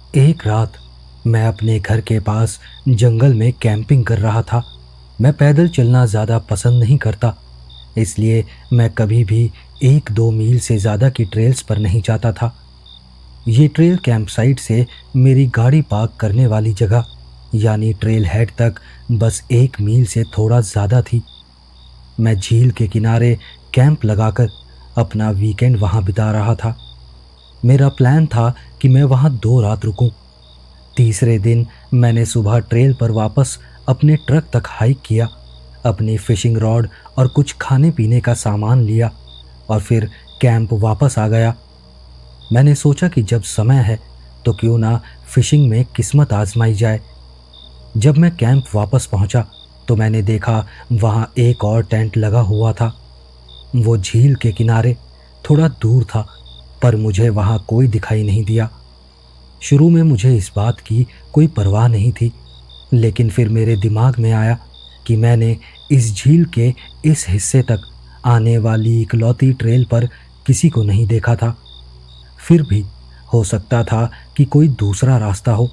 एक रात मैं अपने घर के पास जंगल में कैंपिंग कर रहा था। मैं पैदल चलना ज़्यादा पसंद नहीं करता, इसलिए मैं कभी भी 1-2 मील से ज़्यादा की ट्रेल्स पर नहीं जाता था। ये ट्रेल कैंप साइट से मेरी गाड़ी पार्क करने वाली जगह यानी ट्रेल हेड तक बस 1 मील से थोड़ा ज़्यादा थी। मैं झील के किनारे कैंप लगाकर अपना वीकेंड वहाँ बिता रहा था। मेरा प्लान था कि मैं वहाँ 2 रात रुकूं। तीसरे दिन मैंने सुबह ट्रेल पर वापस अपने ट्रक तक हाइक किया, अपनी फिशिंग रॉड और कुछ खाने पीने का सामान लिया और फिर कैंप वापस आ गया। मैंने सोचा कि जब समय है तो क्यों ना फिशिंग में किस्मत आजमाई जाए। जब मैं कैंप वापस पहुंचा तो मैंने देखा वहां एक और टेंट लगा हुआ था। वो झील के किनारे थोड़ा दूर था, पर मुझे वहां कोई दिखाई नहीं दिया। शुरू में मुझे इस बात की कोई परवाह नहीं थी, लेकिन फिर मेरे दिमाग में आया कि मैंने इस झील के इस हिस्से तक आने वाली इकलौती ट्रेल पर किसी को नहीं देखा था। फिर भी हो सकता था कि कोई दूसरा रास्ता हो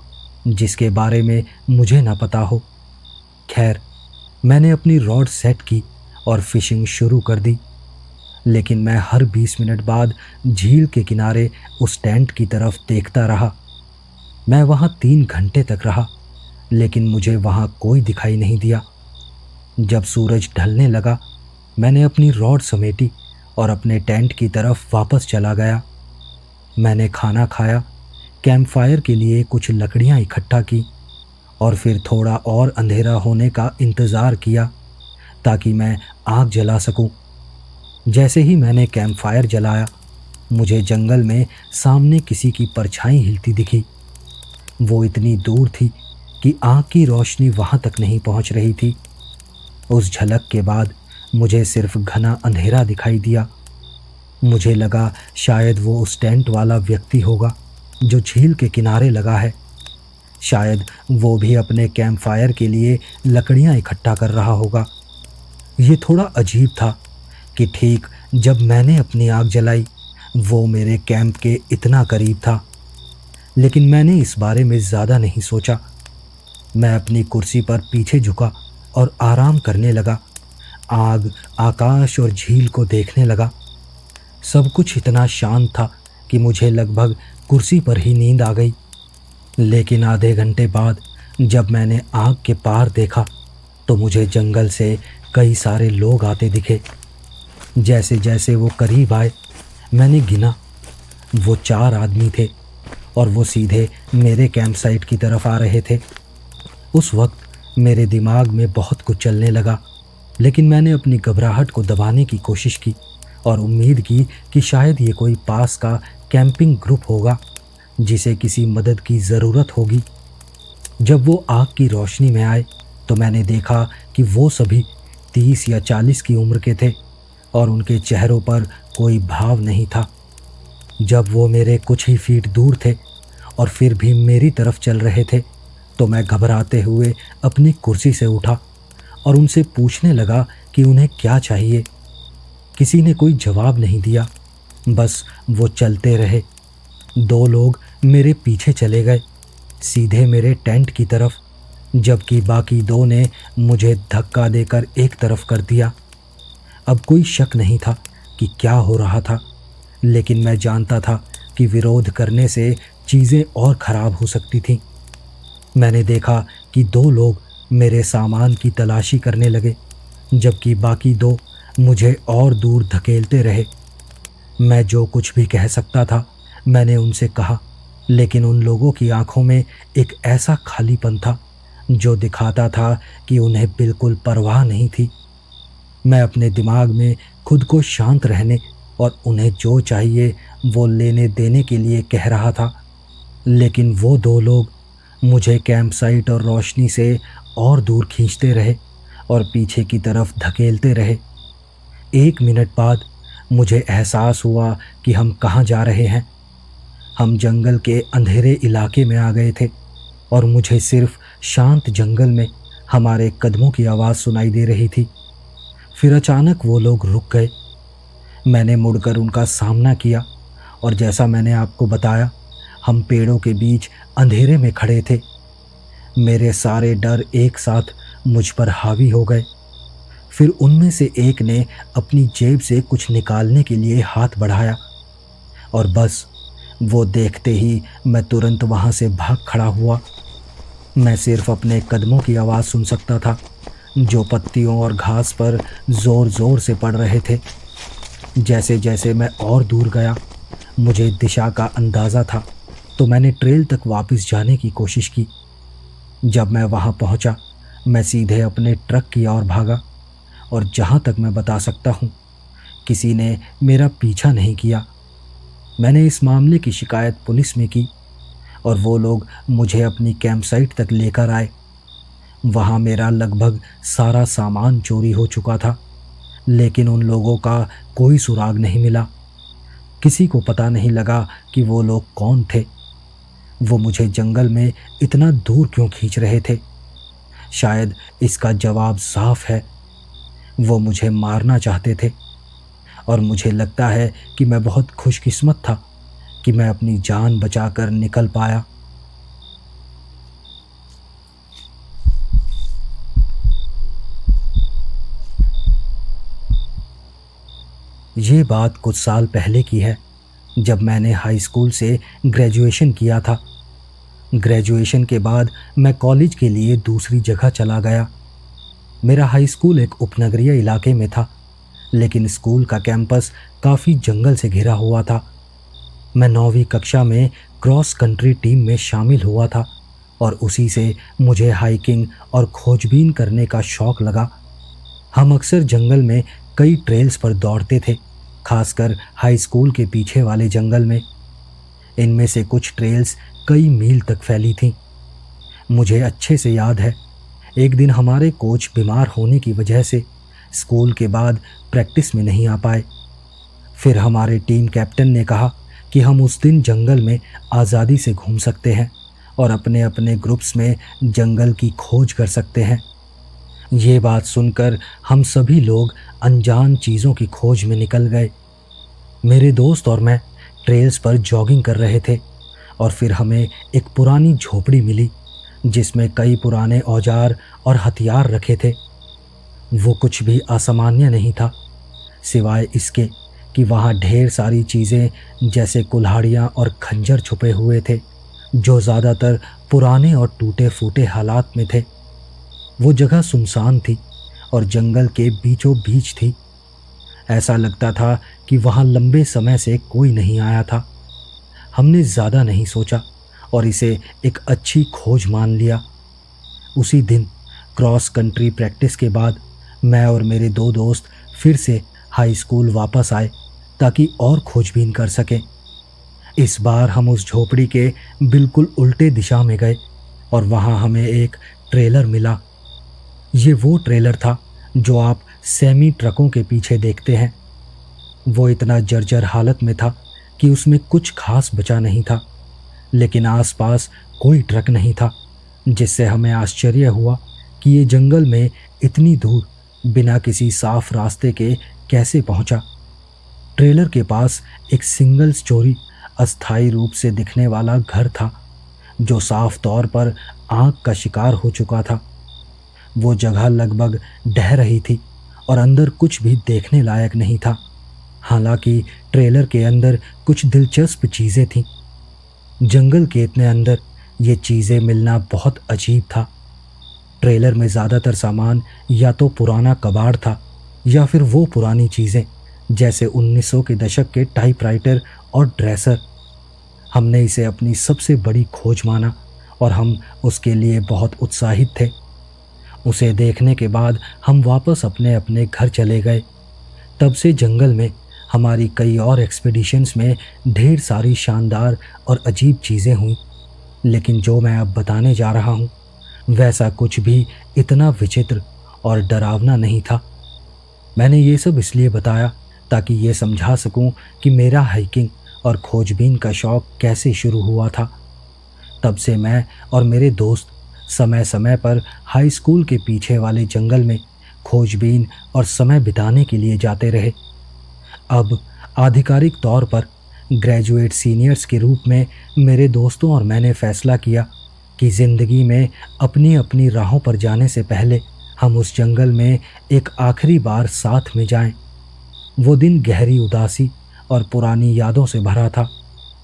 जिसके बारे में मुझे ना पता हो। खैर, मैंने अपनी रॉड सेट की और फिशिंग शुरू कर दी, लेकिन मैं हर 20 मिनट बाद झील के किनारे उस टेंट की तरफ देखता रहा। मैं वहाँ 3 घंटे तक रहा, लेकिन मुझे वहाँ कोई दिखाई नहीं दिया। जब सूरज ढलने लगा, मैंने अपनी रॉड समेटी और अपने टेंट की तरफ वापस चला गया। मैंने खाना खाया, कैंप फायर के लिए कुछ लकड़ियाँ इकट्ठा की और फिर थोड़ा और अंधेरा होने का इंतज़ार किया ताकि मैं आग जला सकूं। जैसे ही मैंने कैंप फायर जलाया, मुझे जंगल में सामने किसी की परछाई हिलती दिखी। वो इतनी दूर थी कि आग की रोशनी वहाँ तक नहीं पहुँच रही थी। उस झलक के बाद मुझे सिर्फ घना अंधेरा दिखाई दिया। मुझे लगा शायद वो उस टेंट वाला व्यक्ति होगा जो झील के किनारे लगा है। शायद वो भी अपने कैंप फायर के लिए लकड़ियाँ इकट्ठा कर रहा होगा। ये थोड़ा अजीब था कि ठीक जब मैंने अपनी आग जलाई, वो मेरे कैंप के इतना करीब था। लेकिन मैंने इस बारे में ज़्यादा नहीं सोचा। मैं अपनी कुर्सी पर पीछे झुका और आराम करने लगा। आग, आकाश और झील को देखने लगा। सब कुछ इतना शांत था कि मुझे लगभग कुर्सी पर ही नींद आ गई। लेकिन आधे घंटे बाद जब मैंने आग के पार देखा तो मुझे जंगल से कई सारे लोग आते दिखे। जैसे जैसे वो करीब आए, मैंने गिना। वो 4 आदमी थे और वो सीधे मेरे कैंप साइट की तरफ आ रहे थे। उस वक्त मेरे दिमाग में बहुत कुछ चलने लगा, लेकिन मैंने अपनी घबराहट को दबाने की कोशिश की और उम्मीद की कि शायद ये कोई पास का कैंपिंग ग्रुप होगा जिसे किसी मदद की ज़रूरत होगी। जब वो आग की रोशनी में आए तो मैंने देखा कि वो सभी 30 या 40 की उम्र के थे और उनके चेहरों पर कोई भाव नहीं था। जब वो मेरे कुछ ही फीट दूर थे और फिर भी मेरी तरफ चल रहे थे तो मैं घबराते हुए अपनी कुर्सी से उठा और उनसे पूछने लगा कि उन्हें क्या चाहिए। किसी ने कोई जवाब नहीं दिया, बस वो चलते रहे। 2 लोग मेरे पीछे चले गए, सीधे मेरे टेंट की तरफ, जबकि बाकी 2 ने मुझे धक्का देकर एक तरफ कर दिया। अब कोई शक नहीं था कि क्या हो रहा था, लेकिन मैं जानता था कि विरोध करने से चीज़ें और ख़राब हो सकती थीं। मैंने देखा कि 2 लोग मेरे सामान की तलाशी करने लगे, जबकि बाकी 2 मुझे और दूर धकेलते रहे। मैं जो कुछ भी कह सकता था मैंने उनसे कहा, लेकिन उन लोगों की आंखों में एक ऐसा खालीपन था जो दिखाता था कि उन्हें बिल्कुल परवाह नहीं थी। मैं अपने दिमाग में खुद को शांत रहने और उन्हें जो चाहिए वो लेने देने के लिए कह रहा था, लेकिन वो 2 लोग मुझे कैंप साइट और रोशनी से और दूर खींचते रहे और पीछे की तरफ धकेलते रहे। 1 मिनट बाद मुझे एहसास हुआ कि हम कहाँ जा रहे हैं। हम जंगल के अंधेरे इलाके में आ गए थे और मुझे सिर्फ शांत जंगल में हमारे कदमों की आवाज़ सुनाई दे रही थी। फिर अचानक वो लोग रुक गए। मैंने मुड़कर उनका सामना किया और जैसा मैंने आपको बताया, हम पेड़ों के बीच अंधेरे में खड़े थे। मेरे सारे डर एक साथ मुझ पर हावी हो गए। फिर उनमें से एक ने अपनी जेब से कुछ निकालने के लिए हाथ बढ़ाया और बस वो देखते ही मैं तुरंत वहाँ से भाग खड़ा हुआ। मैं सिर्फ अपने कदमों की आवाज़ सुन सकता था जो पत्तियों और घास पर ज़ोर ज़ोर से पड़ रहे थे। जैसे जैसे मैं और दूर गया, मुझे दिशा का अंदाज़ा था, तो मैंने ट्रेल तक वापस जाने की कोशिश की। जब मैं वहाँ पहुँचा, मैं सीधे अपने ट्रक की ओर भागा और जहाँ तक मैं बता सकता हूँ, किसी ने मेरा पीछा नहीं किया। मैंने इस मामले की शिकायत पुलिस में की और वो लोग मुझे अपनी कैंप साइट तक लेकर आए। वहाँ मेरा लगभग सारा सामान चोरी हो चुका था, लेकिन उन लोगों का कोई सुराग नहीं मिला। किसी को पता नहीं लगा कि वो लोग कौन थे। वो मुझे जंगल में इतना दूर क्यों खींच रहे थे? शायद इसका जवाब साफ है, वो मुझे मारना चाहते थे। और मुझे लगता है कि मैं बहुत खुशकिस्मत था कि मैं अपनी जान बचाकर निकल पाया। ये बात कुछ साल पहले की है, जब मैंने हाई स्कूल से ग्रेजुएशन किया था। ग्रेजुएशन के बाद मैं कॉलेज के लिए दूसरी जगह चला गया। मेरा हाई स्कूल एक उपनगरीय इलाके में था, लेकिन स्कूल का कैंपस काफ़ी जंगल से घिरा हुआ था। मैं 9वीं कक्षा में क्रॉस कंट्री टीम में शामिल हुआ था और उसी से मुझे हाइकिंग और खोजबीन करने का शौक़ लगा। हम अक्सर जंगल में कई ट्रेल्स पर दौड़ते थे, खासकर हाई स्कूल के पीछे वाले जंगल में। इनमें से कुछ ट्रेल्स कई मील तक फैली थीं। मुझे अच्छे से याद है, एक दिन हमारे कोच बीमार होने की वजह से स्कूल के बाद प्रैक्टिस में नहीं आ पाए। फिर हमारे टीम कैप्टन ने कहा कि हम उस दिन जंगल में आज़ादी से घूम सकते हैं और अपने अपने ग्रुप्स में जंगल की खोज कर सकते हैं। ये बात सुनकर हम सभी लोग अनजान चीज़ों की खोज में निकल गए। मेरे दोस्त और मैं ट्रेल्स पर जॉगिंग कर रहे थे और फिर हमें एक पुरानी झोपड़ी मिली जिसमें कई पुराने औजार और हथियार रखे थे। वो कुछ भी असामान्य नहीं था, सिवाय इसके कि वहाँ ढेर सारी चीज़ें जैसे कुल्हाड़ियाँ और खंजर छुपे हुए थे, जो ज़्यादातर पुराने और टूटे फूटे हालात में थे। वो जगह सुनसान थी और जंगल के बीचों बीच थी। ऐसा लगता था कि वहाँ लंबे समय से कोई नहीं आया था। हमने ज़्यादा नहीं सोचा और इसे एक अच्छी खोज मान लिया। उसी दिन क्रॉस कंट्री प्रैक्टिस के बाद मैं और मेरे दो दोस्त फिर से हाई स्कूल वापस आए ताकि और खोजबीन कर सकें। इस बार हम उस झोपड़ी के बिल्कुल उल्टे दिशा में गए और वहाँ हमें एक ट्रेलर मिला। ये वो ट्रेलर था जो आप सेमी ट्रकों के पीछे देखते हैं। वो इतना जर्जर हालत में था कि उसमें कुछ खास बचा नहीं था, लेकिन आसपास कोई ट्रक नहीं था, जिससे हमें आश्चर्य हुआ कि ये जंगल में इतनी दूर बिना किसी साफ रास्ते के कैसे पहुंचा। ट्रेलर के पास एक सिंगल स्टोरी अस्थायी रूप से दिखने वाला घर था, जो साफ तौर पर आग का शिकार हो चुका था। वो जगह लगभग ढह रही थी और अंदर कुछ भी देखने लायक नहीं था। हालांकि ट्रेलर के अंदर कुछ दिलचस्प चीज़ें थीं। जंगल के इतने अंदर ये चीज़ें मिलना बहुत अजीब था। ट्रेलर में ज़्यादातर सामान या तो पुराना कबाड़ था या फिर वो पुरानी चीज़ें जैसे 1900 के दशक के टाइपराइटर और ड्रेसर। हमने इसे अपनी सबसे बड़ी खोज माना और हम उसके लिए बहुत उत्साहित थे। उसे देखने के बाद हम वापस अपने अपने घर चले गए। तब से जंगल में हमारी कई और एक्सपीडिशंस में ढेर सारी शानदार और अजीब चीज़ें हुई, लेकिन जो मैं अब बताने जा रहा हूँ वैसा कुछ भी इतना विचित्र और डरावना नहीं था। मैंने ये सब इसलिए बताया ताकि ये समझा सकूं कि मेरा हाइकिंग और खोजबीन का शौक़ कैसे शुरू हुआ था। तब से मैं और मेरे दोस्त समय समय पर हाई स्कूल के पीछे वाले जंगल में खोजबीन और समय बिताने के लिए जाते रहे। अब आधिकारिक तौर पर ग्रेजुएट सीनियर्स के रूप में मेरे दोस्तों और मैंने फैसला किया कि ज़िंदगी में अपनी अपनी राहों पर जाने से पहले हम उस जंगल में एक आखिरी बार साथ में जाएं। वो दिन गहरी उदासी और पुरानी यादों से भरा था।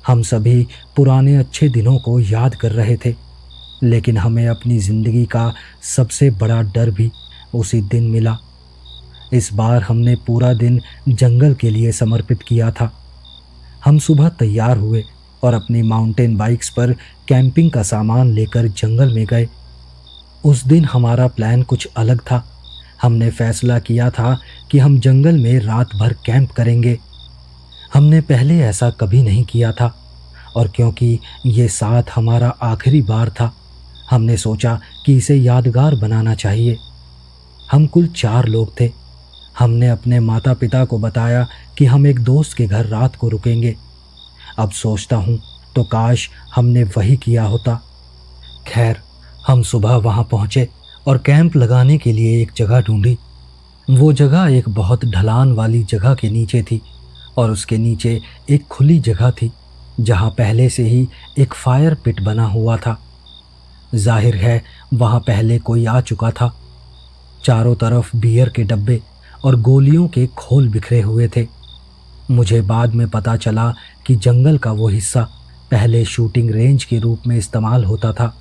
हम सभी पुराने अच्छे दिनों को याद कर रहे थे, लेकिन हमें अपनी ज़िंदगी का सबसे बड़ा डर भी उसी दिन मिला। इस बार हमने पूरा दिन जंगल के लिए समर्पित किया था। हम सुबह तैयार हुए और अपनी माउंटेन बाइक्स पर कैंपिंग का सामान लेकर जंगल में गए। उस दिन हमारा प्लान कुछ अलग था। हमने फैसला किया था कि हम जंगल में रात भर कैंप करेंगे। हमने पहले ऐसा कभी नहीं किया था, और क्योंकि ये साथ हमारा आखिरी बार था, हमने सोचा कि इसे यादगार बनाना चाहिए। हम कुल 4 लोग थे। हमने अपने माता पिता को बताया कि हम एक दोस्त के घर रात को रुकेंगे। अब सोचता हूँ तो काश हमने वही किया होता। खैर, हम सुबह वहाँ पहुँचे और कैंप लगाने के लिए एक जगह ढूंढी। वो जगह एक बहुत ढलान वाली जगह के नीचे थी, और उसके नीचे एक खुली जगह थी जहाँ पहले से ही एक फायर पिट बना हुआ था। जाहिर है वहाँ पहले कोई आ चुका था। चारों तरफ बियर के डब्बे और गोलियों के खोल बिखरे हुए थे। मुझे बाद में पता चला कि जंगल का वो हिस्सा पहले शूटिंग रेंज के रूप में इस्तेमाल होता था।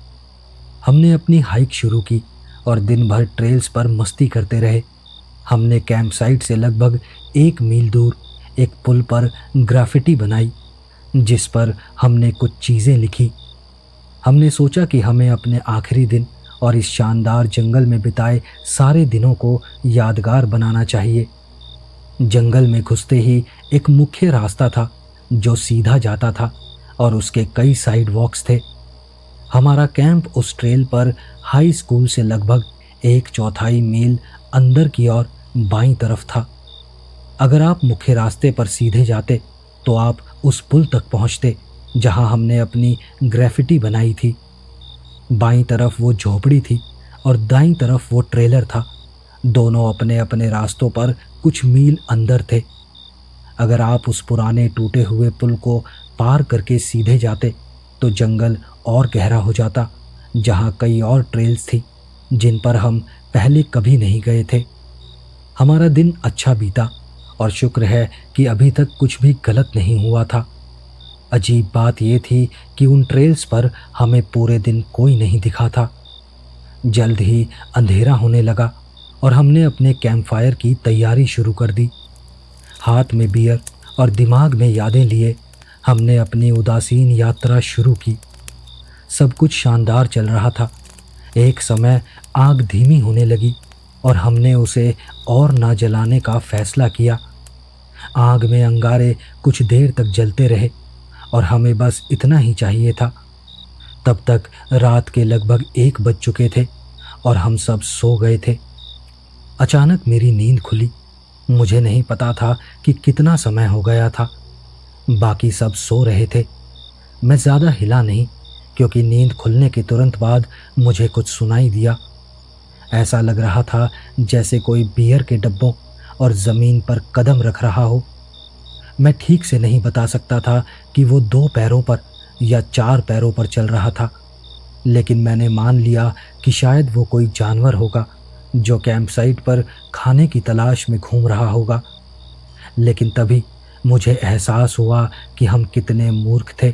हमने अपनी हाइक शुरू की और दिन भर ट्रेल्स पर मस्ती करते रहे। हमने कैंप साइट से लगभग 1 मील दूर एक पुल पर ग्राफिटी बनाई, जिस पर हमने कुछ चीज़ें लिखी। हमने सोचा कि हमें अपने आखिरी दिन और इस शानदार जंगल में बिताए सारे दिनों को यादगार बनाना चाहिए। जंगल में घुसते ही एक मुख्य रास्ता था जो सीधा जाता था, और उसके कई साइड वॉक्स थे। हमारा कैंप उस ट्रेल पर हाई स्कूल से लगभग 1/4 मील अंदर की ओर बाईं तरफ था। अगर आप मुख्य रास्ते पर सीधे जाते तो आप उस पुल तक पहुंचते जहां हमने अपनी ग्राफिटी बनाई थी। बाईं तरफ वो झोपड़ी थी और दाईं तरफ वो ट्रेलर था। दोनों अपने अपने रास्तों पर कुछ मील अंदर थे। अगर आप उस पुराने टूटे हुए पुल को पार करके सीधे जाते तो जंगल और गहरा हो जाता, जहां कई और ट्रेल्स थी जिन पर हम पहले कभी नहीं गए थे। हमारा दिन अच्छा बीता, और शुक्र है कि अभी तक कुछ भी गलत नहीं हुआ था। अजीब बात यह थी कि उन ट्रेल्स पर हमें पूरे दिन कोई नहीं दिखा था। जल्द ही अंधेरा होने लगा और हमने अपने कैंप फायर की तैयारी शुरू कर दी। हाथ में बियर और दिमाग में यादें लिए हमने अपनी उदासीन यात्रा शुरू की। सब कुछ शानदार चल रहा था। एक समय आग धीमी होने लगी और हमने उसे और ना जलाने का फैसला किया। आग में अंगारे कुछ देर तक जलते रहे और हमें बस इतना ही चाहिए था। तब तक रात के लगभग 1 बज चुके थे और हम सब सो गए थे। अचानक मेरी नींद खुली। मुझे नहीं पता था कि कितना समय हो गया था। बाकी सब सो रहे थे। मैं ज़्यादा हिला नहीं, क्योंकि नींद खुलने के तुरंत बाद मुझे कुछ सुनाई दिया। ऐसा लग रहा था जैसे कोई बियर के डब्बों और ज़मीन पर कदम रख रहा हो। मैं ठीक से नहीं बता सकता था कि वो 2 पैरों पर या 4 पैरों पर चल रहा था, लेकिन मैंने मान लिया कि शायद वो कोई जानवर होगा जो कैंप साइट पर खाने की तलाश में घूम रहा होगा। लेकिन तभी मुझे एहसास हुआ कि हम कितने मूर्ख थे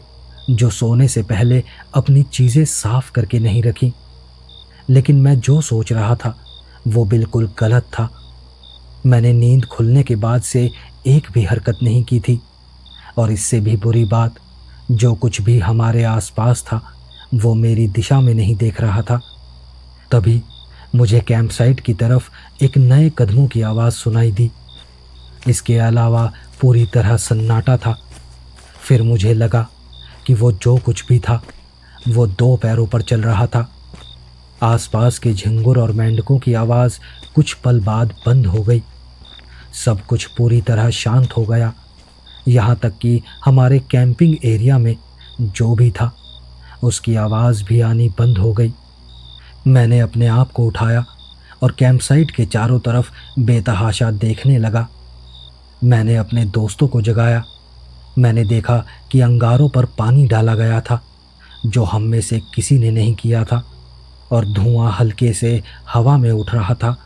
जो सोने से पहले अपनी चीज़ें साफ करके नहीं रखी। लेकिन मैं जो सोच रहा था वो बिल्कुल गलत था। मैंने नींद खुलने के बाद से एक भी हरकत नहीं की थी, और इससे भी बुरी बात, जो कुछ भी हमारे आसपास था वो मेरी दिशा में नहीं देख रहा था। तभी मुझे कैंप साइट की तरफ एक नए कदमों की आवाज़ सुनाई दी। इसके अलावा पूरी तरह सन्नाटा था। फिर मुझे लगा कि वो जो कुछ भी था वो 2 पैरों पर चल रहा था। आसपास के झिंगुर और मेंढकों की आवाज़ कुछ पल बाद बंद हो गई। सब कुछ पूरी तरह शांत हो गया, यहाँ तक कि हमारे कैंपिंग एरिया में जो भी था उसकी आवाज़ भी आनी बंद हो गई। मैंने अपने आप को उठाया और कैंप साइट के चारों तरफ बेतहाशा देखने लगा। मैंने अपने दोस्तों को जगाया। मैंने देखा कि अंगारों पर पानी डाला गया था, जो हम में से किसी ने नहीं किया था, और धुआं हल्के से हवा में उठ रहा था।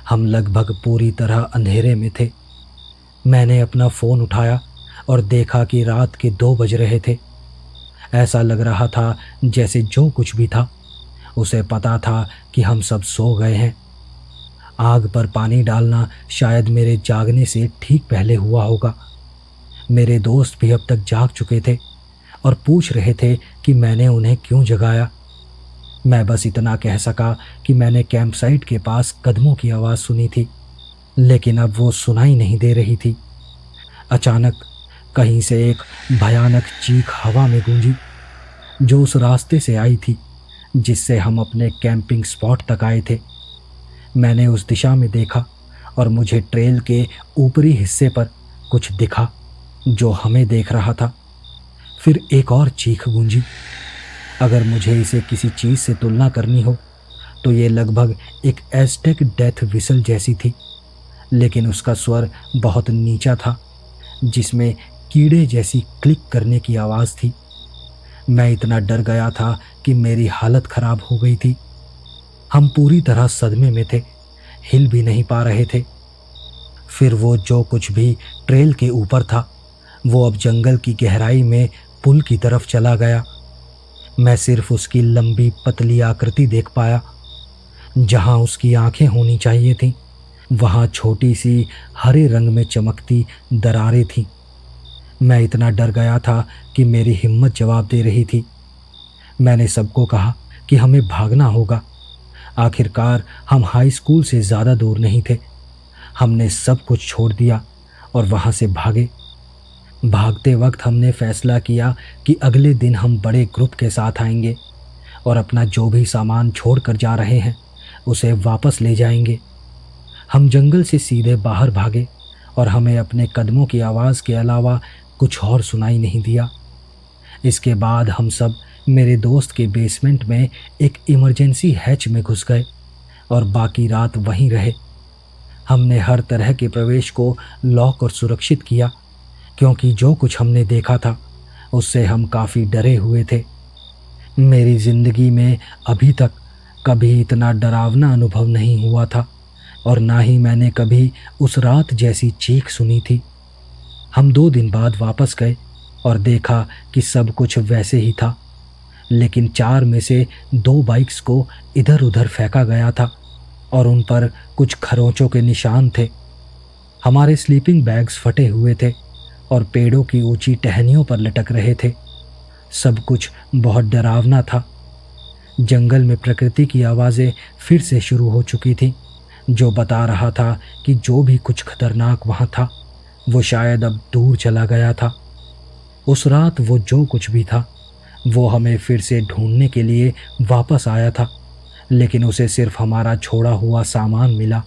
हम लगभग पूरी तरह अंधेरे में थे। मैंने अपना फ़ोन उठाया और देखा कि रात के 2 बज रहे थे। ऐसा लग रहा था जैसे जो कुछ भी था उसे पता था कि हम सब सो गए हैं। आग पर पानी डालना शायद मेरे जागने से ठीक पहले हुआ होगा। मेरे दोस्त भी अब तक जाग चुके थे और पूछ रहे थे कि मैंने उन्हें क्यों जगाया। मैं बस इतना कह सका कि मैंने कैंप साइट के पास कदमों की आवाज़ सुनी थी, लेकिन अब वो सुनाई नहीं दे रही थी। अचानक कहीं से एक भयानक चीख हवा में गूंजी, जो उस रास्ते से आई थी जिससे हम अपने कैंपिंग स्पॉट तक आए थे। मैंने उस दिशा में देखा और मुझे ट्रेल के ऊपरी हिस्से पर कुछ दिखा जो हमें देख रहा था। फिर एक और चीख गूंजी। अगर मुझे इसे किसी चीज़ से तुलना करनी हो तो ये लगभग एक एज़टेक डेथ विसल जैसी थी, लेकिन उसका स्वर बहुत नीचा था, जिसमें कीड़े जैसी क्लिक करने की आवाज़ थी। मैं इतना डर गया था कि मेरी हालत ख़राब हो गई थी। हम पूरी तरह सदमे में थे, हिल भी नहीं पा रहे थे। फिर वो जो कुछ भी ट्रेल के ऊपर था वो अब जंगल की गहराई में पुल की तरफ चला गया। मैं सिर्फ उसकी लंबी पतली आकृति देख पाया। जहाँ उसकी आंखें होनी चाहिए थीं, वहाँ छोटी सी हरे रंग में चमकती दरारें थीं। मैं इतना डर गया था कि मेरी हिम्मत जवाब दे रही थी। मैंने सबको कहा कि हमें भागना होगा। आखिरकार हम हाई स्कूल से ज़्यादा दूर नहीं थे। हमने सब कुछ छोड़ दिया और वहाँ से भागे। भागते वक्त हमने फैसला किया कि अगले दिन हम बड़े ग्रुप के साथ आएंगे और अपना जो भी सामान छोड़ कर जा रहे हैं उसे वापस ले जाएंगे। हम जंगल से सीधे बाहर भागे और हमें अपने कदमों की आवाज़ के अलावा कुछ और सुनाई नहीं दिया। इसके बाद हम सब मेरे दोस्त के बेसमेंट में एक इमरजेंसी हैच में घुस गए और बाकी रात वहीं रहे। हमने हर तरह के प्रवेश को लॉक और सुरक्षित किया, क्योंकि जो कुछ हमने देखा था उससे हम काफ़ी डरे हुए थे। मेरी ज़िंदगी में अभी तक कभी इतना डरावना अनुभव नहीं हुआ था और ना ही मैंने कभी उस रात जैसी चीख सुनी थी। हम 2 दिन बाद वापस गए और देखा कि सब कुछ वैसे ही था, लेकिन 4 में से 2 बाइक्स को इधर उधर फेंका गया था और उन पर कुछ खरोंचों के निशान थे। हमारे स्लीपिंग बैग्स फटे हुए थे और पेड़ों की ऊंची टहनियों पर लटक रहे थे। सब कुछ बहुत डरावना था। जंगल में प्रकृति की आवाज़ें फिर से शुरू हो चुकी थीं, जो बता रहा था कि जो भी कुछ खतरनाक वहाँ था वो शायद अब दूर चला गया था। उस रात वो जो कुछ भी था वो हमें फिर से ढूंढने के लिए वापस आया था, लेकिन उसे सिर्फ हमारा छोड़ा हुआ सामान मिला।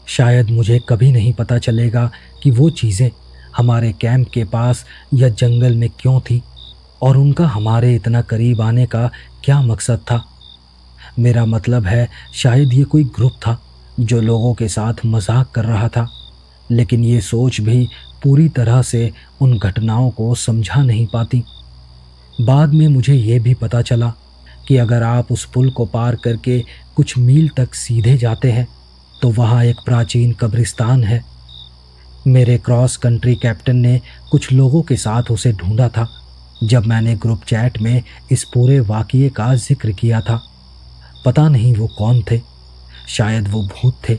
शायद मुझे कभी नहीं पता चलेगा कि वो चीज़ें हमारे कैंप के पास या जंगल में क्यों थी और उनका हमारे इतना करीब आने का क्या मकसद था। मेरा मतलब है, शायद ये कोई ग्रुप था जो लोगों के साथ मजाक कर रहा था, लेकिन ये सोच भी पूरी तरह से उन घटनाओं को समझा नहीं पाती। बाद में मुझे ये भी पता चला कि अगर आप उस पुल को पार करके कुछ मील तक सीधे जाते हैं तो वहाँ एक प्राचीन कब्रिस्तान है। मेरे क्रॉस कंट्री कैप्टन ने कुछ लोगों के साथ उसे ढूंढा था जब मैंने ग्रुप चैट में इस पूरे वाक़ये का जिक्र किया था। पता नहीं वो कौन थे, शायद वो भूत थे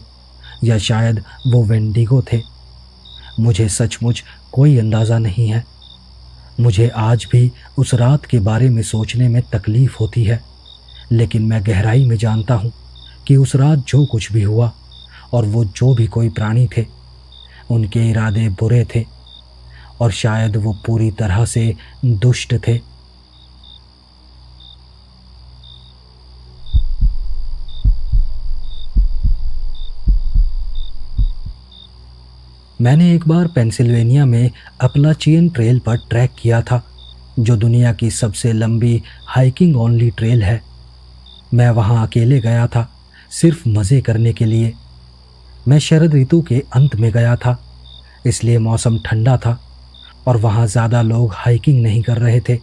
या शायद वो वेंडिगो थे। मुझे सचमुच कोई अंदाज़ा नहीं है। मुझे आज भी उस रात के बारे में सोचने में तकलीफ़ होती है, लेकिन मैं गहराई में जानता हूँ कि उस रात जो कुछ भी हुआ और वो जो भी कोई प्राणी थे, उनके इरादे बुरे थे और शायद वो पूरी तरह से दुष्ट थे। मैंने एक बार पेंसिल्वेनिया में अपलाचियन ट्रेल पर ट्रैक किया था, जो दुनिया की सबसे लंबी हाइकिंग ओनली ट्रेल है। मैं वहाँ अकेले गया था, सिर्फ मज़े करने के लिए। मैं शरद ऋतु के अंत में गया था, इसलिए मौसम ठंडा था और वहाँ ज़्यादा लोग हाइकिंग नहीं कर रहे थे।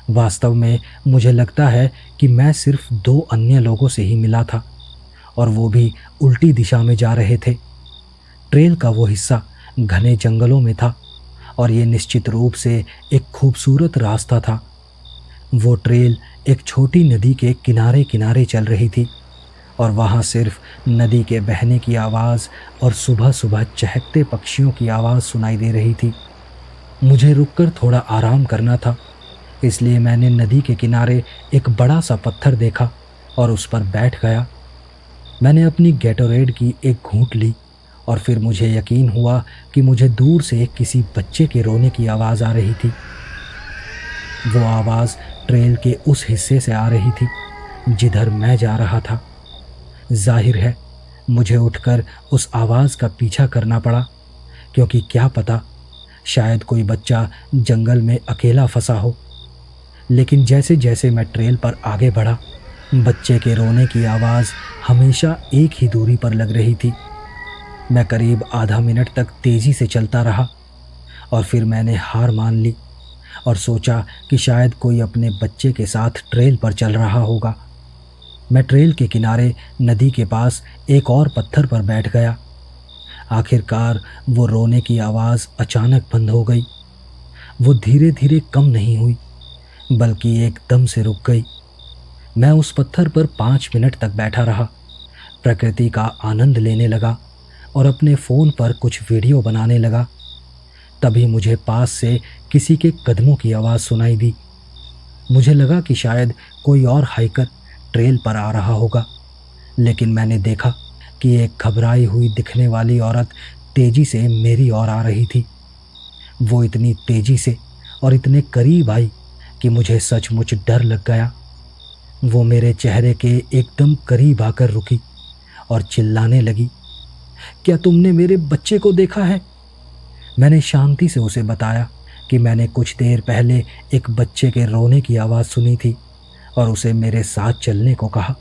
वास्तव में मुझे लगता है कि मैं सिर्फ 2 अन्य लोगों से ही मिला था, और वो भी उल्टी दिशा में जा रहे थे। ट्रेल का वो हिस्सा घने जंगलों में था और ये निश्चित रूप से एक खूबसूरत रास्ता था। वो ट्रेल एक छोटी नदी के किनारे किनारे चल रही थी और वहाँ सिर्फ नदी के बहने की आवाज़ और सुबह सुबह चहकते पक्षियों की आवाज़ सुनाई दे रही थी। मुझे रुककर थोड़ा आराम करना था, इसलिए मैंने नदी के किनारे एक बड़ा सा पत्थर देखा और उस पर बैठ गया। मैंने अपनी गैटोरेड की एक घूंट ली और फिर मुझे यकीन हुआ कि मुझे दूर से किसी बच्चे के रोने की आवाज़ आ रही थी। वो आवाज़ ट्रेल के उस हिस्से से आ रही थी जिधर मैं जा रहा था। जाहिर है मुझे उठकर उस आवाज़ का पीछा करना पड़ा, क्योंकि क्या पता शायद कोई बच्चा जंगल में अकेला फंसा हो। लेकिन जैसे जैसे मैं ट्रेल पर आगे बढ़ा, बच्चे के रोने की आवाज़ हमेशा एक ही दूरी पर लग रही थी। मैं करीब आधा मिनट तक तेज़ी से चलता रहा और फिर मैंने हार मान ली और सोचा कि शायद कोई अपने बच्चे के साथ ट्रेल पर चल रहा होगा। मैं ट्रेल के किनारे नदी के पास एक और पत्थर पर बैठ गया। आखिरकार वो रोने की आवाज़ अचानक बंद हो गई। वो धीरे धीरे कम नहीं हुई, बल्कि एकदम से रुक गई। मैं उस पत्थर पर 5 मिनट तक बैठा रहा, प्रकृति का आनंद लेने लगा और अपने फ़ोन पर कुछ वीडियो बनाने लगा। तभी मुझे पास से किसी के कदमों की आवाज़ सुनाई दी। मुझे लगा कि शायद कोई और हाइकर ट्रेल पर आ रहा होगा, लेकिन मैंने देखा कि एक घबराई हुई दिखने वाली औरत तेज़ी से मेरी ओर आ रही थी। वो इतनी तेज़ी से और इतने करीब आई कि मुझे सचमुच डर लग गया। वो मेरे चेहरे के एकदम करीब आकर रुकी और चिल्लाने लगी, क्या तुमने मेरे बच्चे को देखा है? मैंने शांति से उसे बताया कि मैंने कुछ देर पहले एक बच्चे के रोने की आवाज़ सुनी थी और उसे मेरे साथ चलने को कहा।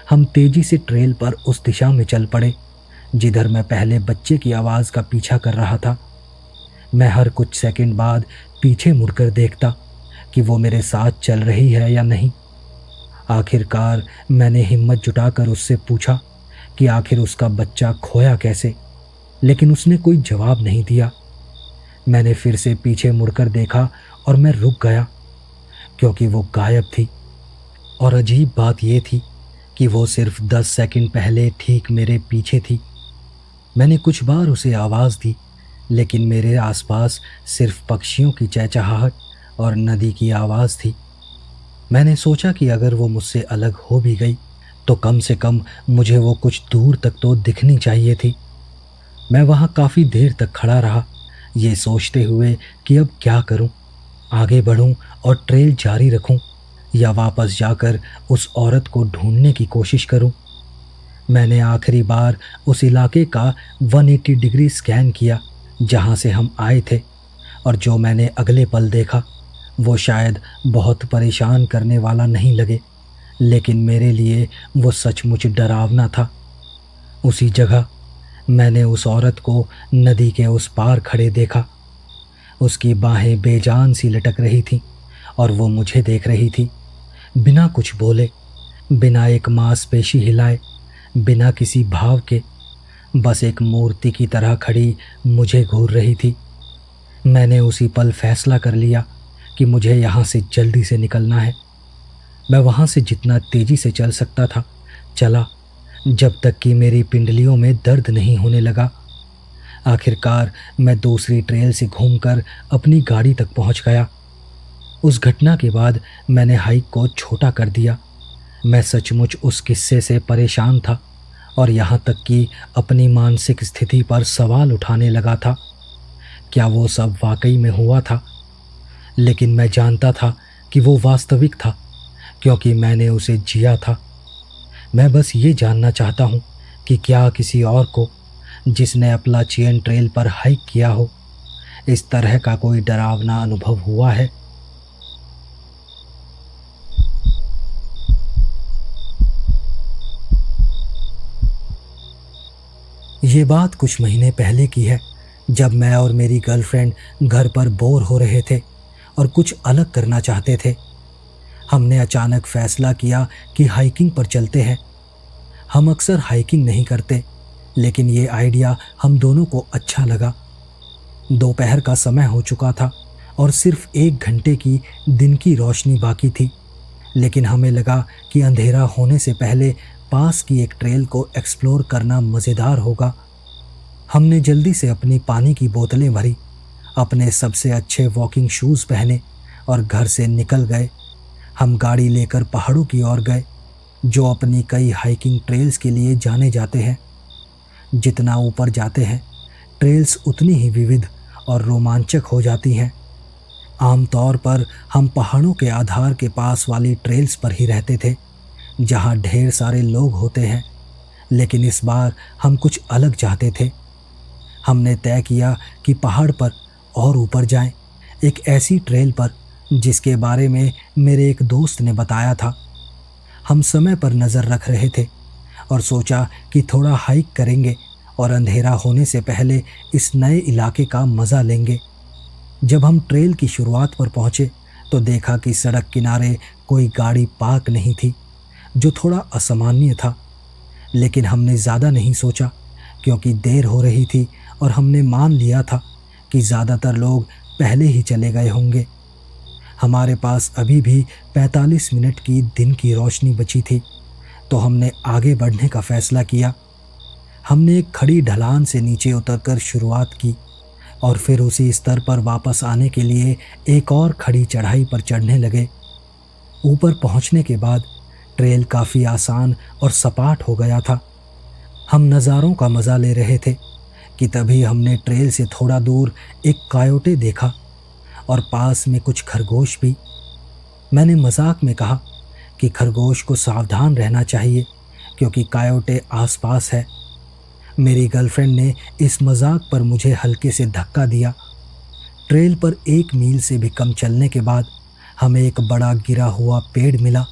हम तेज़ी से ट्रेल पर उस दिशा में चल पड़े जिधर मैं पहले बच्चे की आवाज़ का पीछा कर रहा था। मैं हर कुछ सेकंड बाद पीछे मुड़कर देखता कि वो मेरे साथ चल रही है या नहीं। आखिरकार मैंने हिम्मत जुटाकर उससे पूछा कि आखिर उसका बच्चा खोया कैसे, लेकिन उसने कोई जवाब नहीं दिया। मैंने फिर से पीछे मुड़कर देखा और मैं रुक गया, क्योंकि वो गायब थी। और अजीब बात यह थी कि वो सिर्फ 10 सेकंड पहले ठीक मेरे पीछे थी। मैंने कुछ बार उसे आवाज़ दी, लेकिन मेरे आसपास सिर्फ पक्षियों की चहचहाहट और नदी की आवाज़ थी। मैंने सोचा कि अगर वो मुझसे अलग हो भी गई तो कम से कम मुझे वो कुछ दूर तक तो दिखनी चाहिए थी। मैं वहाँ काफ़ी देर तक खड़ा रहा, ये सोचते हुए कि अब क्या करूँ, आगे बढ़ूँ और ट्रेल जारी रखूँ या वापस जाकर उस औरत को ढूंढने की कोशिश करूँ। मैंने आखिरी बार उस इलाके का 180 डिग्री स्कैन किया जहाँ से हम आए थे, और जो मैंने अगले पल देखा वो शायद बहुत परेशान करने वाला नहीं लगे, लेकिन मेरे लिए वो सचमुच डरावना था। उसी जगह मैंने उस औरत को नदी के उस पार खड़े देखा। उसकी बाहें बेजान सी लटक रही थीं और वो मुझे देख रही थी, बिना कुछ बोले, बिना एक मांसपेशी हिलाए, बिना किसी भाव के, बस एक मूर्ति की तरह खड़ी मुझे घूर रही थी। मैंने उसी पल फैसला कर लिया कि मुझे यहाँ से जल्दी से निकलना है। मैं वहाँ से जितना तेज़ी से चल सकता था चला, जब तक कि मेरी पिंडलियों में दर्द नहीं होने लगा। आखिरकार मैं दूसरी ट्रेल से घूमकर अपनी गाड़ी तक पहुँच गया। उस घटना के बाद मैंने हाइक को छोटा कर दिया। मैं सचमुच उस किस्से से परेशान था और यहाँ तक कि अपनी मानसिक स्थिति पर सवाल उठाने लगा था। क्या वो सब वाकई में हुआ था? लेकिन मैं जानता था कि वो वास्तविक था, क्योंकि मैंने उसे जिया था। मैं बस ये जानना चाहता हूँ कि क्या किसी और को, जिसने अपलाचियन ट्रेल पर हाइक किया हो, इस तरह का कोई डरावना अनुभव हुआ है। ये बात कुछ महीने पहले की है, जब मैं और मेरी गर्लफ्रेंड घर पर बोर हो रहे थे और कुछ अलग करना चाहते थे, हमने अचानक फैसला किया कि हाइकिंग पर चलते हैं। हम अक्सर हाइकिंग नहीं करते, लेकिन ये आइडिया हम दोनों को अच्छा लगा। दोपहर का समय हो चुका था और सिर्फ 1 घंटे की दिन की रोशनी बाकी थी, लेकिन हमें लगा कि अंधेरा होने से पहले पास की एक ट्रेल को एक्सप्लोर करना मज़ेदार होगा। हमने जल्दी से अपनी पानी की बोतलें भरी, अपने सबसे अच्छे वॉकिंग शूज़ पहने और घर से निकल गए। हम गाड़ी लेकर पहाड़ों की ओर गए, जो अपनी कई हाइकिंग ट्रेल्स के लिए जाने जाते हैं। जितना ऊपर जाते हैं, ट्रेल्स उतनी ही विविध और रोमांचक हो जाती हैं। आमतौर पर हम पहाड़ों के आधार के पास वाली ट्रेल्स पर ही रहते थे, जहां ढेर सारे लोग होते हैं, लेकिन इस बार हम कुछ अलग चाहते थे। हमने तय किया कि पहाड़ पर और ऊपर जाएं, एक ऐसी ट्रेल पर जिसके बारे में मेरे एक दोस्त ने बताया था। हम समय पर नज़र रख रहे थे और सोचा कि थोड़ा हाइक करेंगे और अंधेरा होने से पहले इस नए इलाके का मज़ा लेंगे। जब हम ट्रेल की शुरुआत पर पहुंचे तो देखा कि सड़क किनारे कोई गाड़ी पार्क नहीं थी, जो थोड़ा असामान्य था। लेकिन हमने ज़्यादा नहीं सोचा, क्योंकि देर हो रही थी और हमने मान लिया था कि ज़्यादातर लोग पहले ही चले गए होंगे। हमारे पास अभी भी 45 मिनट की दिन की रोशनी बची थी, तो हमने आगे बढ़ने का फ़ैसला किया। हमने एक खड़ी ढलान से नीचे उतरकर शुरुआत की और फिर उसी स्तर पर वापस आने के लिए एक और खड़ी चढ़ाई पर चढ़ने लगे। ऊपर पहुंचने के बाद ट्रेल काफ़ी आसान और सपाट हो गया था। हम नज़ारों का मज़ा ले रहे थे कि तभी हमने ट्रेल से थोड़ा दूर एक कायोटे देखा और पास में कुछ खरगोश भी। मैंने मजाक में कहा कि खरगोश को सावधान रहना चाहिए, क्योंकि कायोटे आसपास है। मेरी गर्लफ्रेंड ने इस मजाक पर मुझे हल्के से धक्का दिया। ट्रेल पर 1 मील से भी कम चलने के बाद हमें एक बड़ा गिरा हुआ पेड़ मिला,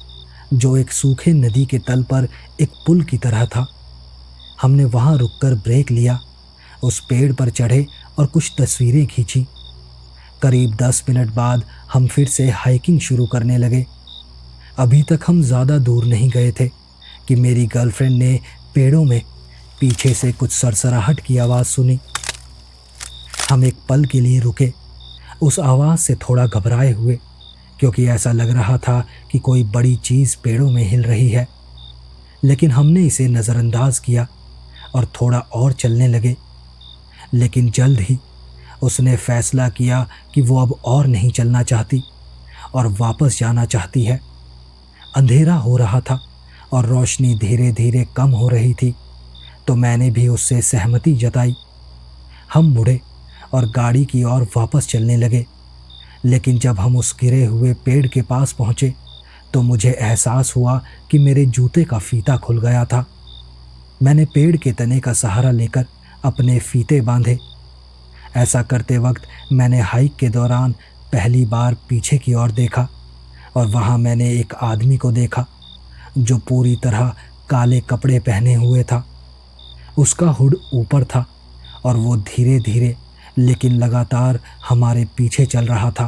जो एक सूखे नदी के तल पर एक पुल की तरह था। हमने वहां रुककर ब्रेक लिया, उस पेड़ पर चढ़े और कुछ तस्वीरें खींची। करीब 10 मिनट बाद हम फिर से हाइकिंग शुरू करने लगे। अभी तक हम ज़्यादा दूर नहीं गए थे कि मेरी गर्लफ्रेंड ने पेड़ों में पीछे से कुछ सरसराहट की आवाज़ सुनी। हम एक पल के लिए रुके, उस आवाज़ से थोड़ा घबराए हुए, क्योंकि ऐसा लग रहा था कि कोई बड़ी चीज़ पेड़ों में हिल रही है। लेकिन हमने इसे नज़रअंदाज किया और थोड़ा और चलने लगे। लेकिन जल्द ही उसने फैसला किया कि वो अब और नहीं चलना चाहती और वापस जाना चाहती है। अंधेरा हो रहा था और रोशनी धीरे धीरे कम हो रही थी, तो मैंने भी उससे सहमति जताई। हम मुड़े और गाड़ी की ओर वापस चलने लगे। लेकिन जब हम उस गिरे हुए पेड़ के पास पहुंचे तो मुझे एहसास हुआ कि मेरे जूते का फीता खुल गया था। मैंने पेड़ के तने का सहारा लेकर अपने फीते बांधे। ऐसा करते वक्त मैंने हाइक के दौरान पहली बार पीछे की ओर देखा और वहां मैंने एक आदमी को देखा जो पूरी तरह काले कपड़े पहने हुए था। उसका हुड ऊपर था और वो धीरे धीरे लेकिन लगातार हमारे पीछे चल रहा था।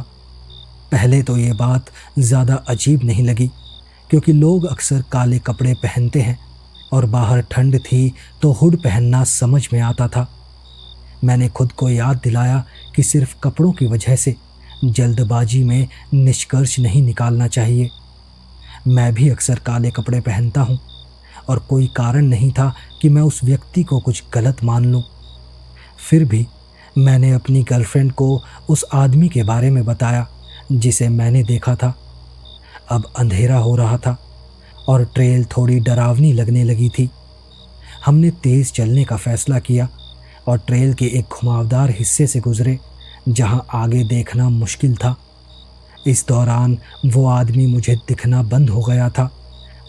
पहले तो ये बात ज़्यादा अजीब नहीं लगी, क्योंकि लोग अक्सर काले कपड़े पहनते हैं और बाहर ठंड थी तो हुड पहनना समझ में आता था। मैंने खुद को याद दिलाया कि सिर्फ कपड़ों की वजह से जल्दबाजी में निष्कर्ष नहीं निकालना चाहिए। मैं भी अक्सर काले कपड़े पहनता हूँ और कोई कारण नहीं था कि मैं उस व्यक्ति को कुछ गलत मान लूँ। फिर भी मैंने अपनी गर्लफ्रेंड को उस आदमी के बारे में बताया जिसे मैंने देखा था। अब अंधेरा हो रहा था और ट्रेल थोड़ी डरावनी लगने लगी थी। हमने तेज़ चलने का फैसला किया और ट्रेल के एक घुमावदार हिस्से से गुजरे जहां आगे देखना मुश्किल था। इस दौरान वो आदमी मुझे दिखना बंद हो गया था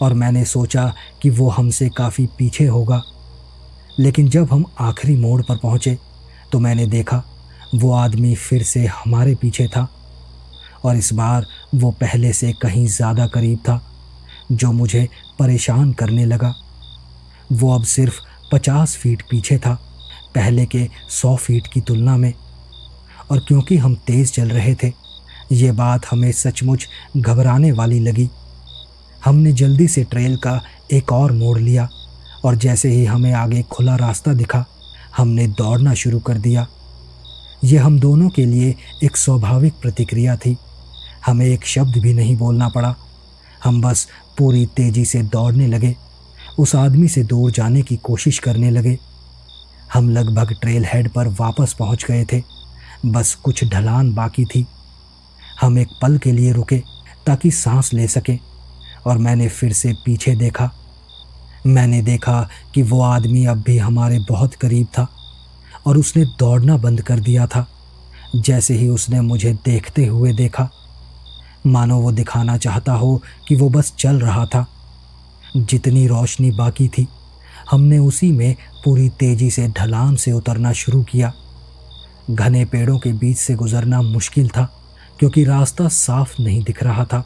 और मैंने सोचा कि वो हमसे काफ़ी पीछे होगा। लेकिन जब हम आखिरी मोड़ पर पहुंचे तो मैंने देखा वो आदमी फिर से हमारे पीछे था और इस बार वो पहले से कहीं ज़्यादा करीब था, जो मुझे परेशान करने लगा। वो अब सिर्फ 50 फीट पीछे था। पहले के 100 फीट की तुलना में। और क्योंकि हम तेज चल रहे थे, ये बात हमें सचमुच घबराने वाली लगी। हमने जल्दी से ट्रेल का एक और मोड़ लिया और जैसे ही हमें आगे खुला रास्ता दिखा, हमने दौड़ना शुरू कर दिया। ये हम दोनों के लिए एक स्वाभाविक प्रतिक्रिया थी। हमें एक शब्द भी नहीं बोलना पड़ा। हम बस पूरी तेजी से दौड़ने लगे, उस आदमी से दूर जाने की कोशिश करने लगे। हम लगभग ट्रेल हेड पर वापस पहुंच गए थे, बस कुछ ढलान बाकी थी। हम एक पल के लिए रुके ताकि सांस ले सकें और मैंने फिर से पीछे देखा। मैंने देखा कि वो आदमी अब भी हमारे बहुत करीब था और उसने दौड़ना बंद कर दिया था। जैसे ही उसने मुझे देखते हुए देखा, मानो वो दिखाना चाहता हो कि वो बस चल रहा था। जितनी रोशनी बाकी थी, हमने उसी में पूरी तेजी से ढलान से उतरना शुरू किया। घने पेड़ों के बीच से गुजरना मुश्किल था क्योंकि रास्ता साफ नहीं दिख रहा था।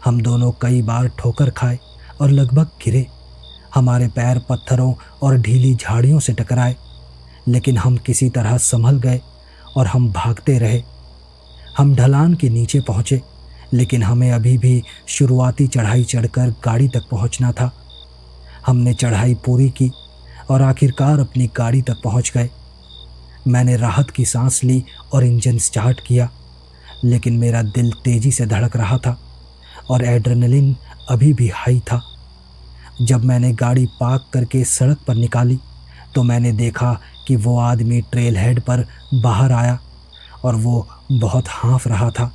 हम दोनों कई बार ठोकर खाए और लगभग गिरे। हमारे पैर पत्थरों और ढीली झाड़ियों से टकराए, लेकिन हम किसी तरह संभल गए और हम भागते रहे। हम ढलान के नीचे पहुंचे, लेकिन हमें अभी भी शुरुआती चढ़ाई चढ़कर गाड़ी तक पहुंचना था। हमने चढ़ाई पूरी की और आखिरकार अपनी गाड़ी तक पहुंच गए। मैंने राहत की सांस ली और इंजन स्टार्ट किया, लेकिन मेरा दिल तेजी से धड़क रहा था और एड्रेनलिन अभी भी हाई था। जब मैंने गाड़ी पार्क करके सड़क पर निकाली तो मैंने देखा कि वो आदमी ट्रेल हेड पर बाहर आया और वो बहुत हाँफ रहा था।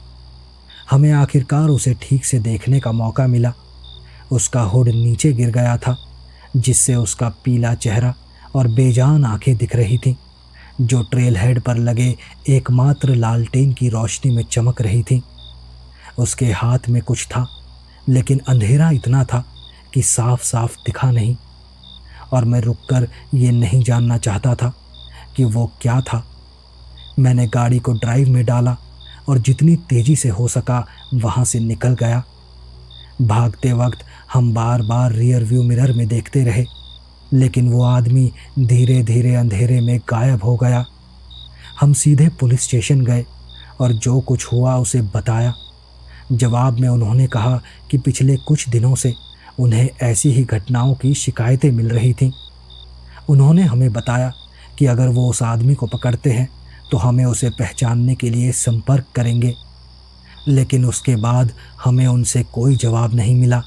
हमें आखिरकार उसे ठीक से देखने का मौका मिला। उसका हुड नीचे गिर गया था, जिससे उसका पीला चेहरा और बेजान आंखें दिख रही थीं, जो ट्रेल हेड पर लगे एकमात्र लालटेन की रोशनी में चमक रही थीं। उसके हाथ में कुछ था, लेकिन अंधेरा इतना था कि साफ साफ दिखा नहीं, और मैं रुककर ये नहीं जानना चाहता था कि वो क्या था। मैंने गाड़ी को ड्राइव में डाला और जितनी तेजी से हो सका वहाँ से निकल गया। भागते वक्त हम बार बार रियर व्यू मिरर में देखते रहे, लेकिन वो आदमी धीरे धीरे अंधेरे में गायब हो गया। हम सीधे पुलिस स्टेशन गए और जो कुछ हुआ उसे बताया। जवाब में उन्होंने कहा कि पिछले कुछ दिनों से उन्हें ऐसी ही घटनाओं की शिकायतें मिल रही थीं। उन्होंने हमें बताया कि अगर वो उस आदमी को पकड़ते हैं तो हमें उसे पहचानने के लिए संपर्क करेंगे, लेकिन उसके बाद हमें उनसे कोई जवाब नहीं मिला।